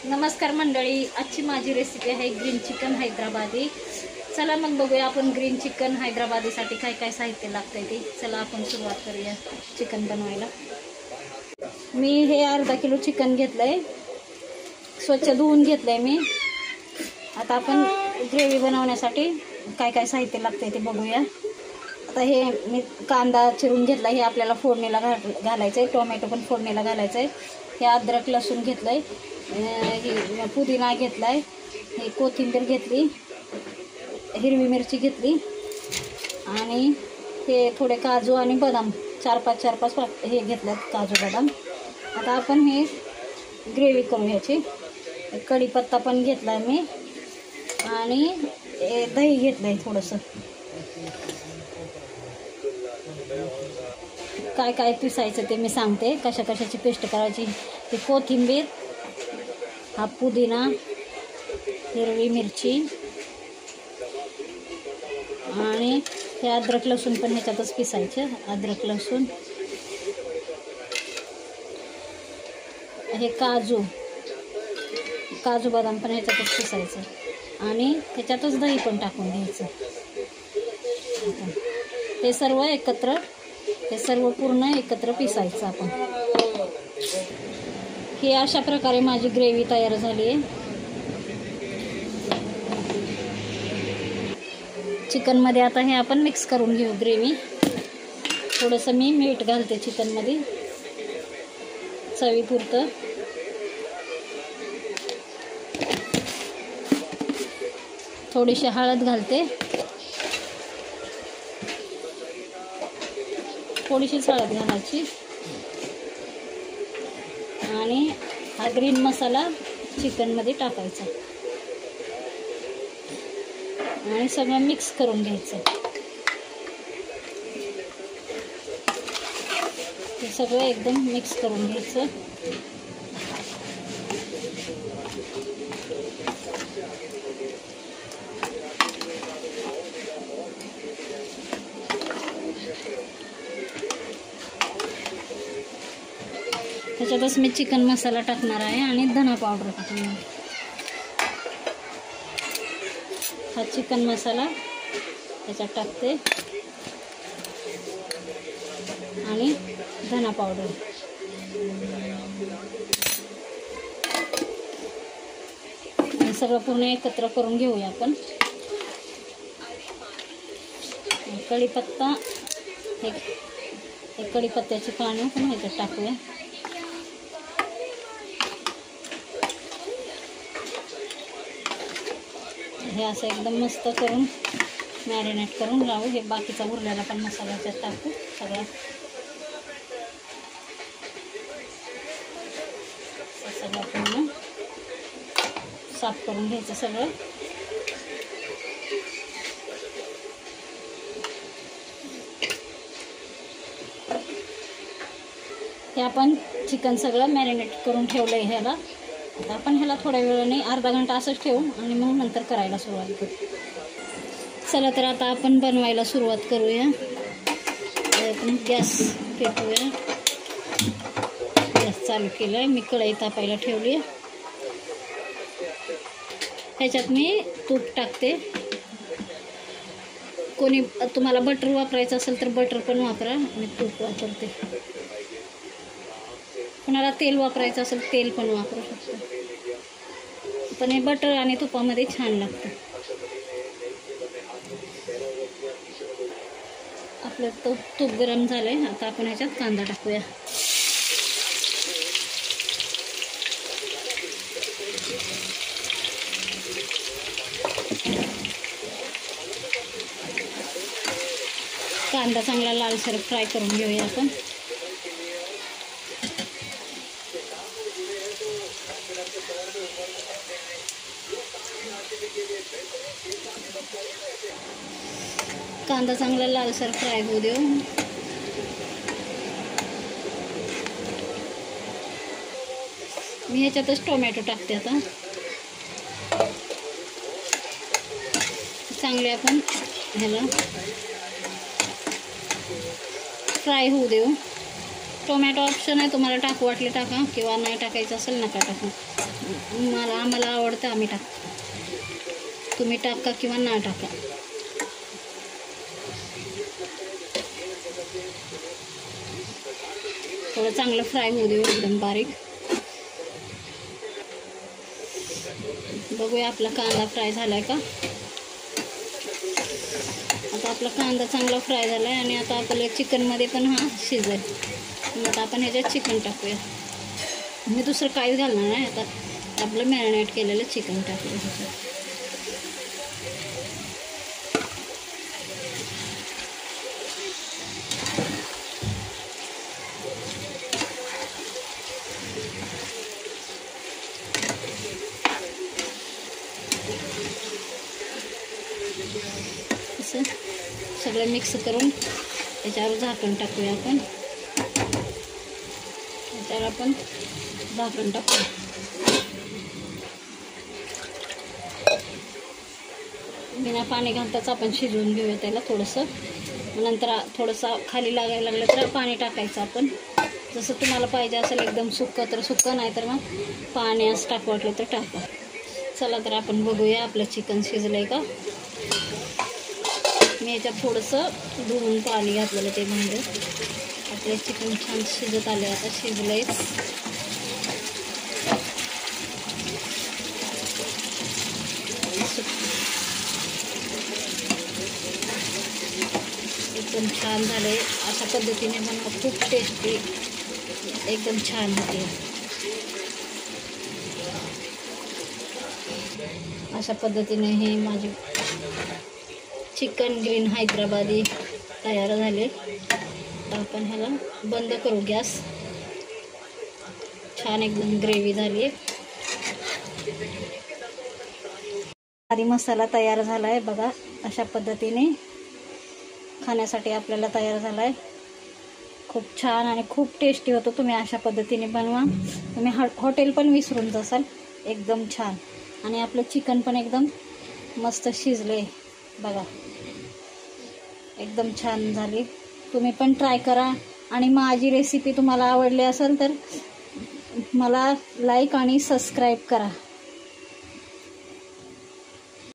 नमस्कार मंडळी, आजची माझी रेसिपी आहे ग्रीन चिकन हैदराबादी। चला मग बघूया आपण ग्रीन चिकन हैदराबादीसाठी काय काय साहित्य लागतंय ते। चला आपण सुरुवात करूया चिकन बनवायला। मी हे अर्धा किलो चिकन घेतलंय, स्वच्छ धुवून घेतलंय मी। आता आपण ग्रेव्ही बनवण्यासाठी काय काय साहित्य लागतंय ते बघूया। आता हे मी कांदा चिरून घेतला, हे आपल्याला फोडणीला घालायचं आहे। टोमॅटो पण फोडणीला घालायचं आहे। हे अद्रक लसूण घेतलंय, हे पुदिना घेतलाय, हे कोथिंबीर घेतली, हिरवी मिरची घेतली आणि हे थोडे काजू आणि बदाम चार पाच हे घेतल्यात काजू बदाम। आता आपण हे ग्रेव्ही करू ह्याची। कढीपत्ता पण घेतलाय मी आणि दही घेतलंय थोडंसं। काय काय पिसायचं ते मी सांगते, कशा कशाची पेस्ट करायची। ते कोथिंबीर, हा पुदिना, हिरवी मिरची आणि हे अद्रक लसूण पण ह्याच्यातच पिसायचं। अद्रक लसूण, हे काजू बदाम पण ह्याच्यातच पिसायचं आणि ह्याच्यातच दही पण टाकून घ्यायचं। हे सर्व पूर्ण एकत्र पिसायचं आपण। ही अशा प्रकारे माझी ग्रेव्ही तयार झाली आहे। चिकनमध्ये आता हे आपण मिक्स करून घेऊ ग्रेव्ही। थोडंसं मी मीठ घालते चिकनमध्ये चवीपुरतं। थोडीशी हळद घालते, थोडीशीच हळद घालायची आणि हा ग्रीन मसाला चिकनमध्ये टाकायचा आणि सगळं मिक्स करून घ्यायचं। हे सगळं एकदम मिक्स करून घ्यायचं। त्याच्यातच मी चिकन मसाला टाकणार आहे आणि धना पावडर टाकणार आहे। हा चिकन मसाला त्याच्यात टाकते आणि धना पावडर। हे सगळं पूर्ण एकत्र करून घेऊया आपण। कढीपत्ता, हे कढीपत्त्याची पाने पण ह्याच्यात टाकूया। हे असं एकदम मस्त करून मॅरिनेट करून लावू। हे बाकीचा उरलेला पण मसाला याच्यात टाकू सगळा। सगळं पूर्ण साफ करून घ्यायचं सगळं। हे आपण चिकन सगळं मॅरिनेट करून ठेवलं आहे ह्याला। आता आपण ह्याला थोड्या वेळाने अर्धा घंटा असंच ठेवू आणि मग नंतर करायला सुरुवात करू। चला तर आता आपण बनवायला सुरुवात करूया। आपण गॅस पेटवूया। गॅस चालू केला आहे, मी कढई तापायला ठेवली आहे। ह्याच्यात मी तूप टाकते। कोणी तुम्हाला बटर वापरायचं असेल तर बटर पण वापरा, मी तूप वापरते। कोणाला तेल वापरायचं असेल तेल पण वापरू शकतो, पण हे बटर आणि तुपामध्ये छान लागतं। आपलं तूप गरम झालंय, आता आपण ह्याच्यात कांदा टाकूया। कांदा चांगला लालसर फ्राय करून घेऊया आपण। कांदा चांगला लालसर फ्राय होऊ देऊ। मी ह्याच्यातच टोमॅटो टाकते आता। चांगले आपण ह्याला फ्राय होऊ देऊ। टोमॅटो ऑप्शन आहे, तुम्हाला टाकू वाटले टाका किंवा नाही टाकायचं असेल नका टाकू। आम्हाला आवडतं आम्ही टाकतो, तुम्ही टाका किंवा ना टाका. थोडं चांगलं फ्राय होऊ देऊ एकदम बारीक. बघूया आपला कांदा फ्राय झालाय का. आता आपला कांदा चांगला फ्राय झालाय आणि आता आपल्या चिकनमध्ये पण हा शिजेल. आता आपण ह्याच्यात चिकन टाकूया. मी दुसरं काहीच घालणार नाही. आता आपलं मॅरिनेट केलेलं चिकन टाकूया ह्याच्यात. असं सगळं मिक्स करून त्याच्यावर झाकण टाकूया आपण. त्याच्यावर आपण झाकण टाकूया. बिना पाणी घालताच आपण शिजवून घेऊया त्याला थोडंसं. नंतर थोडंसं खाली लागायला लागलं तर पाणी टाकायचं आपण. जसं तुम्हाला पाहिजे असेल एकदम सुक्कं तर सुक्कं, नाही तर मग पाणी असं टाकू वाटलं तर टाका. चला तर आपण बघूया आपलं चिकन शिजलंय का. मी याच्यात थोडंसं धुवून पाणी घातलेलं ते म्हणजे आपले चिकन छान शिजत आले. आता शिजलंय. एकदम छान झाले. अशा पद्धतीने बनवा, खूप टेस्टी एकदम छान होते. अशा पद्धतीने हे माझे चिकन ग्रीन हैदराबादी तयार झाले. तर आपण ह्याला बंद करू गॅस. छान एकदम ग्रेव्ही झाली. आधी मसाला तयार झाला आहे बघा. अशा पद्धतीने खाण्यासाठी आपल्याला तयार झाला आहे. खूप छान आणि खूप टेस्टी होतो. तुम्ही अशा पद्धतीने बनवा. तुम्ही हॉटेल पण विसरून जासाल. एकदम छान. आणि आपलं चिकन पण एकदम मस्त शिजले बघा. एकदम छान झाली. तुम्ही पण ट्राय करा. आणि माझी रेसिपी तुम्हाला आवडली असेल तर मला लाईक आणि सबस्क्राईब करा.